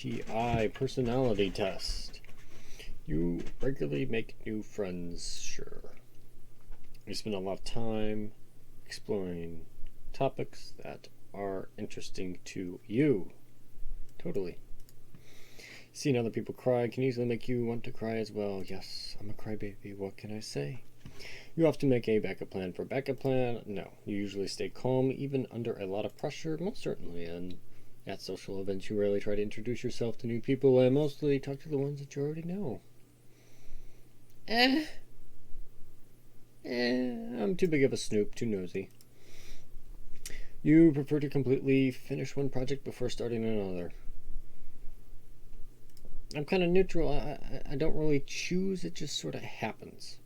MBTI personality test. You regularly make new friends, sure. You spend a lot of time exploring topics that are interesting to you. Totally. Seeing other people cry can easily make you want to cry as well. Yes, I'm a crybaby. What can I say? You often make a backup plan for a backup plan. No, you usually stay calm even under a lot of pressure, most certainly. And at social events, you rarely try to introduce yourself to new people and mostly talk to the ones that you already know. I'm too big of a snoop, too nosy. You prefer to completely finish one project before starting another. I'm kind of neutral. I don't really choose, it just sort of happens.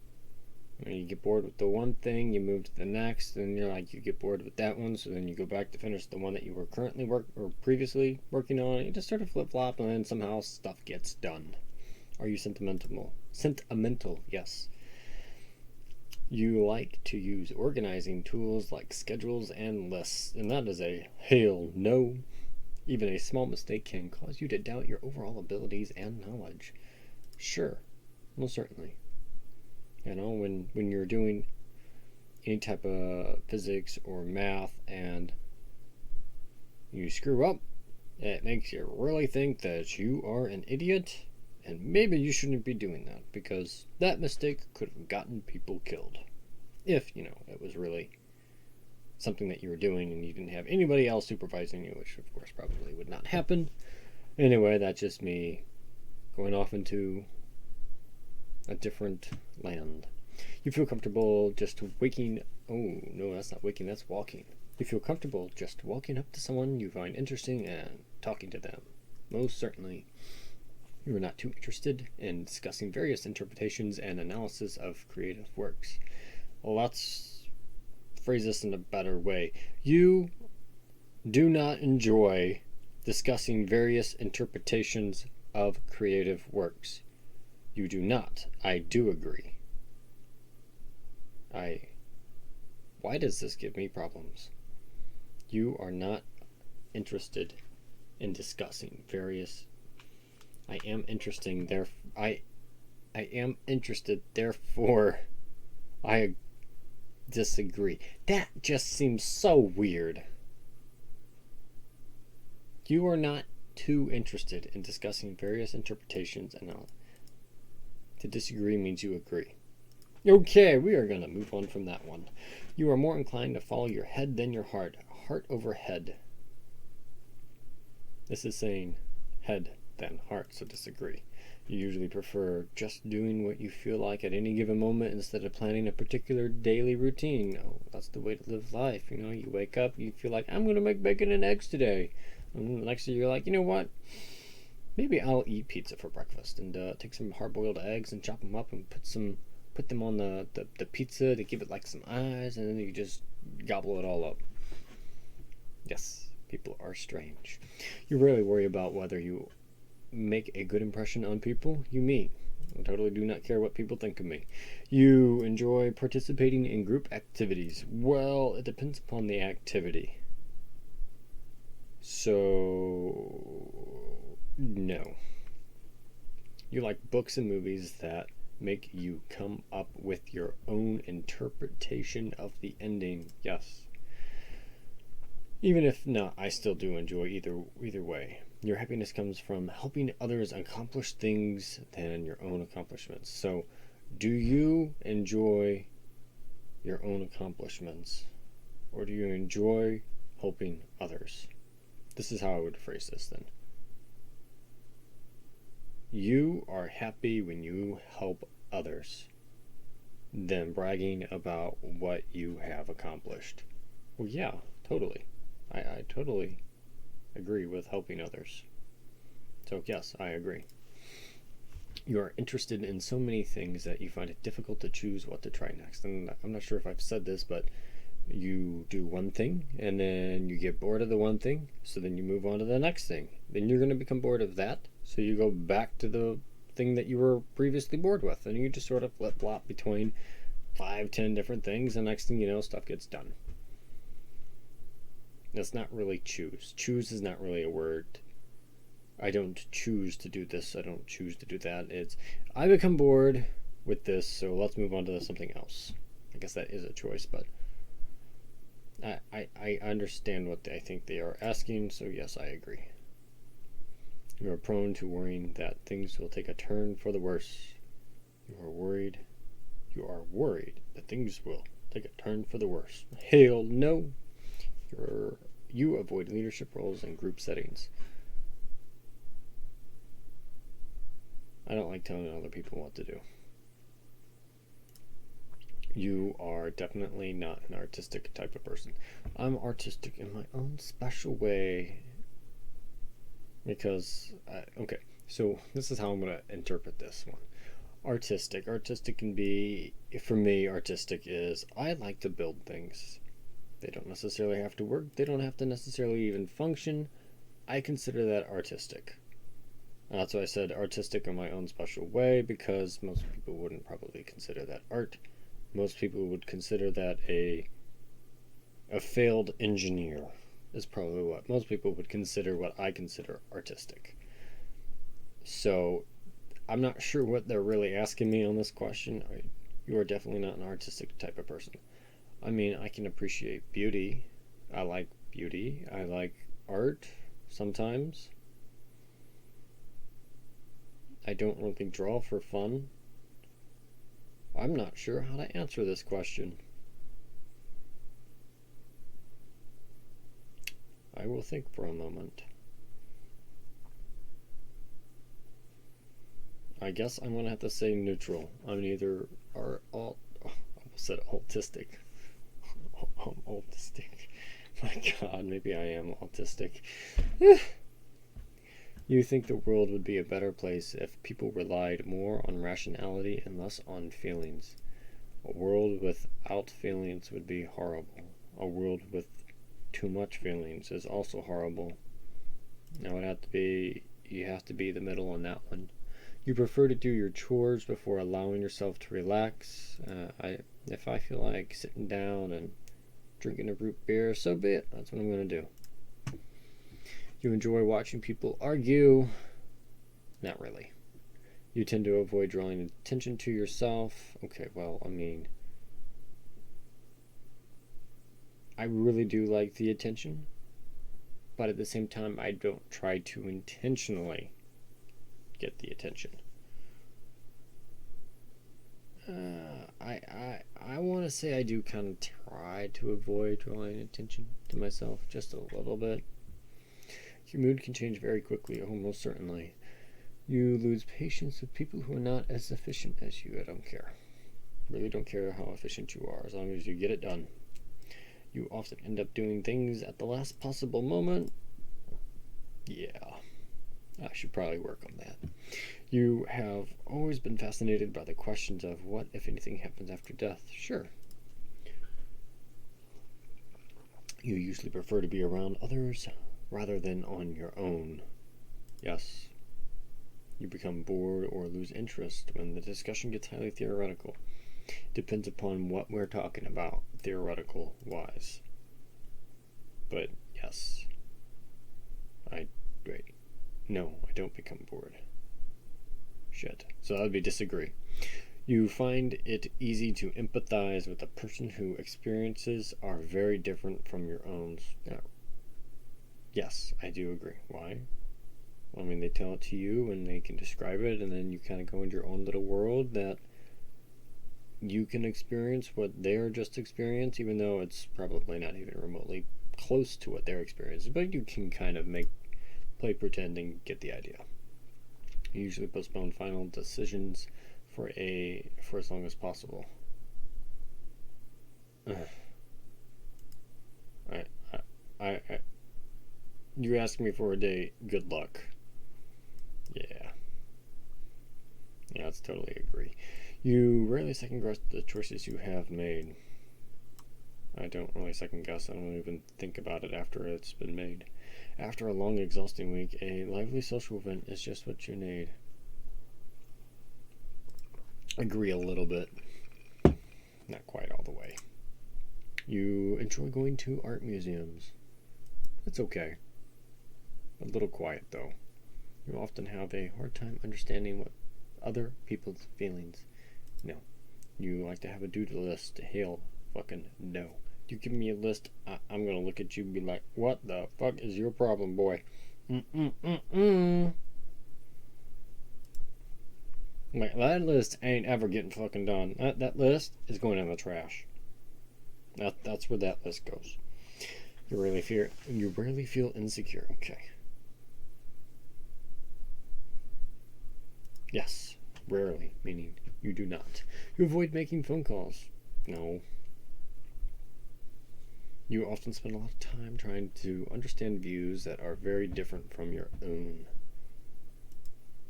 You get bored with the one thing, you move to the next, and you're like, you get bored with that one, so then you go back to finish the one that you were previously working on. You just sort of flip flop, and then somehow stuff gets done. Are you sentimental? Sentimental, yes. You like to use organizing tools like schedules and lists, and that is a hell no. Even a small mistake can cause you to doubt your overall abilities and knowledge. Sure, most certainly. You know, when you're doing any type of physics or math and you screw up, it makes you really think that you are an idiot, and maybe you shouldn't be doing that because that mistake could have gotten people killed. If, it was really something that you were doing and you didn't have anybody else supervising you, which of course probably would not happen. Anyway, that's just me going off into a different land. You feel comfortable just waking. Oh, no, that's not waking, that's walking. You feel comfortable just walking up to someone you find interesting and talking to them. Most certainly. You are not too interested in discussing various interpretations and analysis of creative works. Well, let's phrase this in a better way. You do not enjoy discussing various interpretations of creative works. You do not. I do agree. Why does this give me problems? You are not interested in discussing various. I am interested, therefore I disagree. That just seems so weird. You are not too interested in discussing various interpretations and all. To disagree means you agree. Okay, we are going to move on from that one. You are more inclined to follow your head than your heart. Heart over head. This is saying head than heart, so disagree. You usually prefer just doing what you feel like at any given moment instead of planning a particular daily routine. Oh, that's the way to live life. You wake up, you feel like, I'm going to make bacon and eggs today. And the next day you're like, you know what? Maybe I'll eat pizza for breakfast and take some hard-boiled eggs and chop them up and put them on the pizza to give it like some eyes, and then you just gobble it all up. Yes, people are strange. You rarely worry about whether you make a good impression on people you meet. I totally do not care what people think of me. You enjoy participating in group activities. Well, it depends upon the activity. So, no. You like books and movies that make you come up with your own interpretation of the ending. Yes. Even if not, I still do enjoy either way. Your happiness comes from helping others accomplish things than your own accomplishments. So, do you enjoy your own accomplishments, or do you enjoy helping others? This is how I would phrase this then. You are happy when you help others than bragging about what you have accomplished. Well, yeah, totally. I totally agree with helping others. So, yes, I agree. You are interested in so many things that you find it difficult to choose what to try next. And I'm not sure if I've said this, but you do one thing and then you get bored of the one thing, so then you move on to the next thing. Then you're going to become bored of that, so you go back to the thing that you were previously bored with, and you just sort of flip-flop between 5-10 different things, and next thing you know, stuff gets done. That's not really choose. Choose is not really a word I don't choose to do this, I don't choose to do that. It's, I become bored with this, so let's move on to something else. I guess that is a choice, but I understand what I think they are asking, so yes, I agree. You are prone to worrying that things will take a turn for the worse. You are worried that things will take a turn for the worse. Hell no. You avoid leadership roles in group settings. I don't like telling other people what to do. You are definitely not an artistic type of person. I'm artistic in my own special way. Because, okay, so this is how I'm going to interpret this one. Artistic can be, for me, artistic is I like to build things. They don't necessarily have to work, they don't have to necessarily even function. I consider that artistic. That's why I said artistic in my own special way, because most people wouldn't probably consider that art. Most people would consider that a failed engineer is probably what most people would consider what I consider artistic. So I'm not sure what they're really asking me on this question. You are definitely not an artistic type of person. I mean, I can appreciate beauty. I like beauty. I like art sometimes. I don't really draw for fun. I'm not sure how to answer this question. I will think for a moment. I guess I'm gonna have to say neutral. I'm either I almost said autistic. I'm autistic. My God, maybe I am autistic. You think the world would be a better place if people relied more on rationality and less on feelings. A world without feelings would be horrible. A world with too much feelings is also horrible. Now you have to be the middle on that one. You prefer to do your chores before allowing yourself to relax. If I feel like sitting down and drinking a root beer, so be it. That's what I'm going to do. You enjoy watching people argue. Not really. You tend to avoid drawing attention to yourself. Okay, well, I mean, I really do like the attention, but at the same time, I don't try to intentionally get the attention. I want to say I do kind of try to avoid drawing attention to myself just a little bit. Your mood can change very quickly, almost certainly. You lose patience with people who are not as efficient as you. I don't care. Really don't care how efficient you are, as long as you get it done. You often end up doing things at the last possible moment. Yeah, I should probably work on that. You have always been fascinated by the questions of what, if anything, happens after death. Sure. You usually prefer to be around others rather than on your own. Yes. You become bored or lose interest when the discussion gets highly theoretical. Depends upon what we're talking about, theoretical wise. But yes. No, I don't become bored. Shit. So that would be disagree. You find it easy to empathize with a person whose experiences are very different from your own. Yes, I do agree. Why? Well, I mean, they tell it to you and they can describe it, and then you kind of go into your own little world that you can experience what they're just experienced, even though it's probably not even remotely close to what they're experiencing. But you can kind of play pretend and get the idea. You usually postpone final decisions for as long as possible. You ask me for a date, good luck. Yeah, that's totally agree. You rarely second guess the choices you have made. I don't really second guess. I don't even think about it after it's been made. After a long, exhausting week, a lively social event is just what you need. Agree a little bit. Not quite all the way. You enjoy going to art museums. It's okay. A little quiet, though. You often have a hard time understanding what other people's feelings. No. You like to have a do list. Hell fucking no. You give me a list, I'm gonna look at you and be like, what the fuck is your problem, boy? Like, that list ain't ever getting fucking done. That list is going in the trash. That's where that list goes. You rarely feel insecure. Okay. Yes, rarely, meaning you do not. You avoid making phone calls. No. You often spend a lot of time trying to understand views that are very different from your own.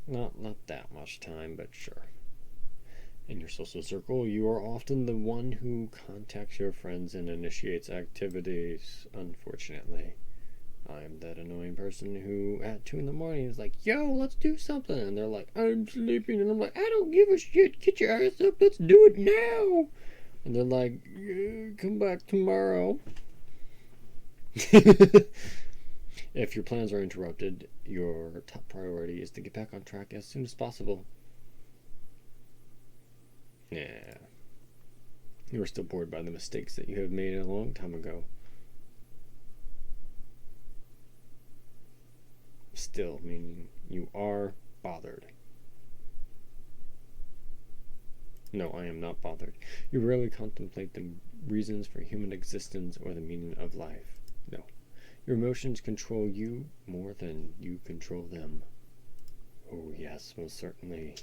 Not that much time, but sure. In your social circle, you are often the one who contacts your friends and initiates activities, unfortunately. I'm that annoying person who at 2 in the morning is like, yo, let's do something. And they're like, I'm sleeping. And I'm like, I don't give a shit. Get your ass up. Let's do it now. And they're like, yeah, come back tomorrow. If your plans are interrupted, your top priority is to get back on track as soon as possible. Yeah. You are still bored by the mistakes that you have made a long time ago. Still, meaning you are bothered. No, I am not bothered. You rarely contemplate the reasons for human existence or the meaning of life. No. Your emotions control you more than you control them. Oh, yes, most certainly.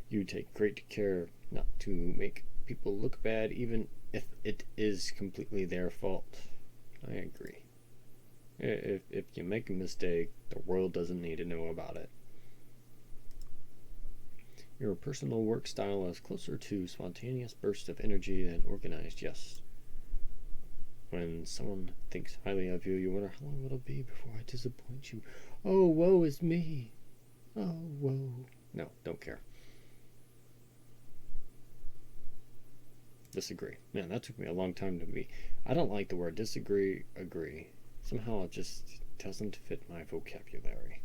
You take great care not to make people look bad, even if it is completely their fault. I agree. If you make a mistake, the world doesn't need to know about it. Your personal work style is closer to spontaneous bursts of energy than organized, yes. When someone thinks highly of you, you wonder how long it'll be before I disappoint you. Oh, woe is me. Oh, woe. No, don't care. Disagree. Man, that took me a long time to be. I don't like the word disagree, agree. Somehow it just doesn't fit my vocabulary.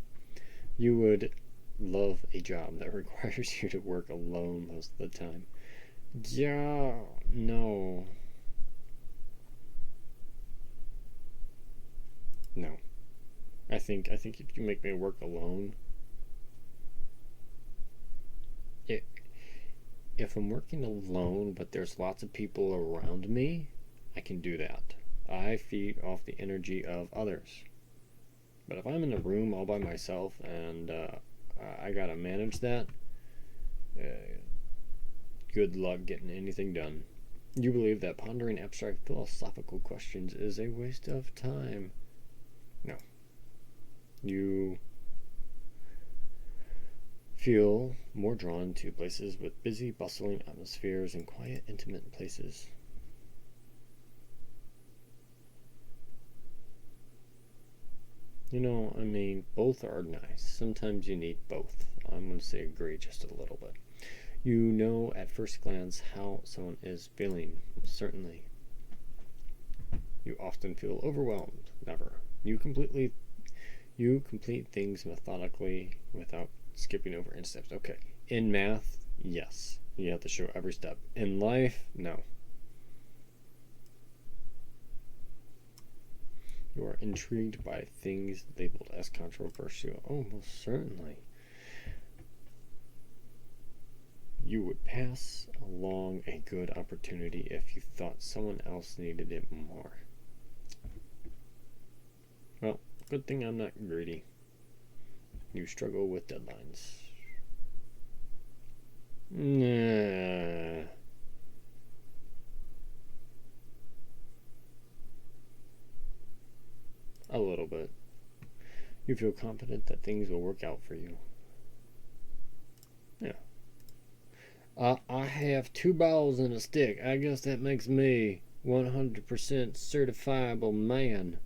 You would love a job that requires you to work alone most of the time. Yeah, no. No. I think if you make me work alone, if I'm working alone but there's lots of people around me, I can do that. I feed off the energy of others. But if I'm in a room all by myself and I gotta manage that, good luck getting anything done. You believe that pondering abstract philosophical questions is a waste of time. No. You feel more drawn to places with busy, bustling atmospheres and quiet, intimate places. You know, I mean, both are nice. Sometimes you need both. I'm going to say agree just a little bit. You know at first glance how someone is feeling, certainly. You often feel overwhelmed. Never. You complete things methodically without skipping over any steps. Okay. In math, yes. You have to show every step. In life, no. You are intrigued by things labeled as controversial. Oh, most certainly. You would pass along a good opportunity if you thought someone else needed it more. Well, good thing I'm not greedy. You struggle with deadlines. Nah. A little bit. You feel confident that things will work out for you. Yeah. I have 2 balls and a stick. I guess that makes me 100% certifiable man.